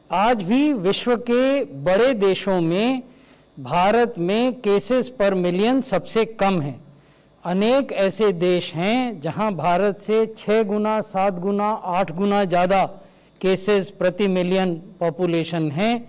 आज भी विश्व के बड़े देशों में भारत में केसेस पर मिलियन सबसे कम है। अनेक ऐसे देश हैं जहां भारत से 6 गुना, 7 गुना, 8 गुना ज़्यादा केसेस प्रति मिलियन पॉपुलेशन हैं।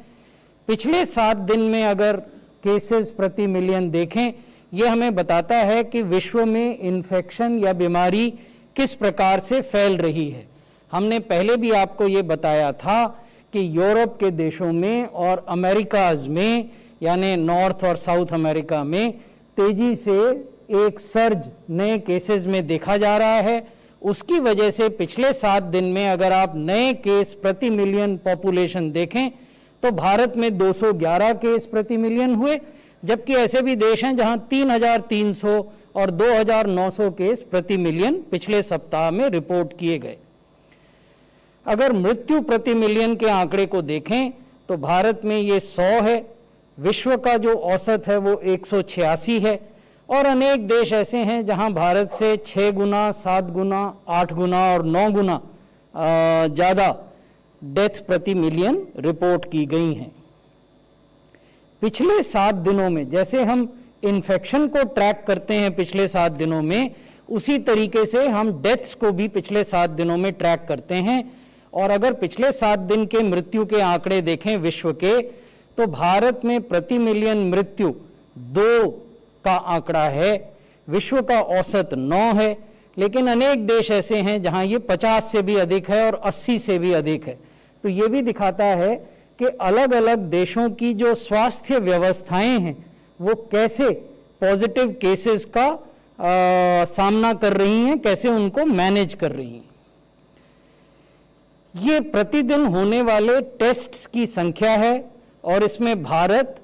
पिछले 7 दिन में अगर केसेस प्रति मिलियन देखें, ये हमें बताता है कि विश्व में इन्फेक्शन या बीमारी किस प्रकार से फैल रही है। हमने पहले भी आपको ये बताया था कि यूरोप के देशों में और अमेरिकाज में, यानी नॉर्थ और साउथ अमेरिका में तेजी से एक सर्ज नए केसेस में देखा जा रहा है। उसकी वजह से पिछले 7 दिन में अगर आप नए केस प्रति मिलियन पॉपुलेशन देखें तो भारत में 211 केस प्रति मिलियन हुए, जबकि ऐसे भी देश हैं जहां 3,300 और 2,900 केस प्रति मिलियन पिछले सप्ताह में रिपोर्ट किए गए। अगर मृत्यु प्रति मिलियन के आंकड़े को देखें तो भारत में ये 100 है, विश्व का जो औसत है वो 186 है, और अनेक देश ऐसे हैं जहां भारत से 6 गुना, 7 गुना, 8 गुना और 9 गुना ज़्यादा डेथ प्रति मिलियन रिपोर्ट की गई हैं। पिछले 7 दिनों में जैसे हम इन्फेक्शन को ट्रैक करते हैं पिछले 7 दिनों में, उसी तरीके से हम डेथ्स को भी पिछले 7 दिनों में ट्रैक करते हैं। और अगर पिछले 7 दिन के मृत्यु के आंकड़े देखें विश्व के, तो भारत में प्रति मिलियन मृत्यु 2 का आंकड़ा है, विश्व का औसत 9 है, लेकिन अनेक देश ऐसे हैं जहां ये 50 से भी अधिक है और 80 से भी अधिक है। तो ये भी दिखाता है कि अलग अलग देशों की जो स्वास्थ्य व्यवस्थाएं हैं वो कैसे पॉजिटिव केसेस का सामना कर रही हैं, कैसे उनको मैनेज कर रही हैं। ये प्रतिदिन होने वाले टेस्ट्स की संख्या है और इसमें Bharat,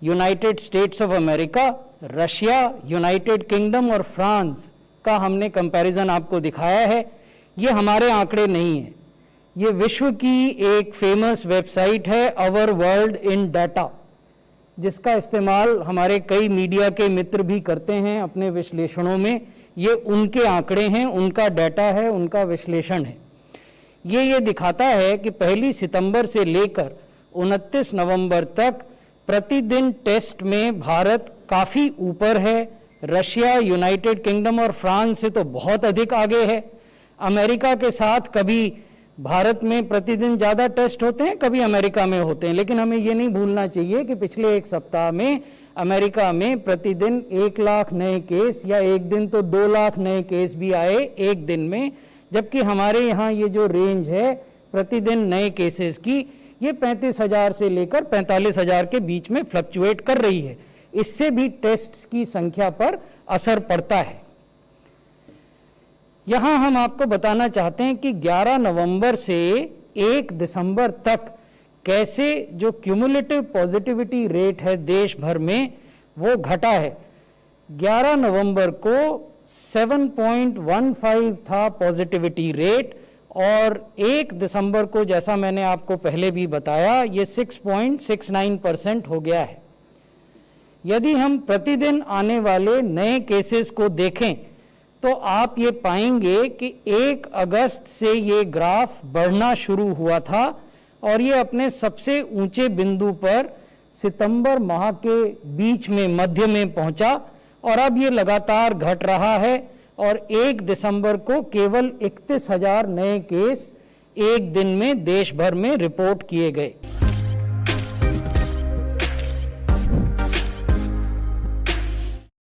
United states of America, Russia, United kingdom और फ्रांस का हमने कंपैरिजन आपको दिखाया है। ये हमारे आंकड़े नहीं हैं, ये विश्व की एक फेमस वेबसाइट है अवर वर्ल्ड इन डाटा, जिसका इस्तेमाल हमारे कई मीडिया के मित्र भी करते हैं अपने विश्लेषणों में। ये उनके आंकड़े हैं, उनका डाटा है, उनका विश्लेषण है। ये दिखाता है कि 1 सितंबर से लेकर 29 नवंबर तक प्रतिदिन टेस्ट में भारत काफ़ी ऊपर है। रशिया, यूनाइटेड किंगडम और फ्रांस से तो बहुत अधिक आगे है। अमेरिका के साथ कभी भारत में प्रतिदिन ज़्यादा टेस्ट होते हैं, कभी अमेरिका में होते हैं, लेकिन हमें ये नहीं भूलना चाहिए कि पिछले 1 सप्ताह में अमेरिका में प्रतिदिन 1 लाख नए केस या एक दिन तो 2 लाख नए केस भी आए एक दिन में, जबकि हमारे यहाँ ये जो रेंज है प्रतिदिन नए केसेस की, ये 35,000 से लेकर 45,000 के बीच में फ्लक्चुएट कर रही है। इससे भी टेस्ट्स की संख्या पर असर पड़ता है। यहाँ हम आपको बताना चाहते हैं कि 11 नवंबर से 1 दिसंबर तक कैसे जो क्यूमुलेटिव पॉजिटिविटी रेट है देश भर में वो घटा है। 11 नवंबर को 7.15 था पॉजिटिविटी रेट, और 1 दिसंबर को जैसा मैंने आपको पहले भी बताया ये 6.69% हो गया है। यदि हम प्रतिदिन आने वाले नए केसेस को देखें तो आप ये पाएंगे कि 1 अगस्त से ये ग्राफ बढ़ना शुरू हुआ था और ये अपने सबसे ऊंचे बिंदु पर सितंबर माह के बीच में मध्य में पहुंचा, और अब ये लगातार घट रहा है और 1 दिसंबर को केवल 31,000 नए केस एक दिन में देश भर में रिपोर्ट किए गए।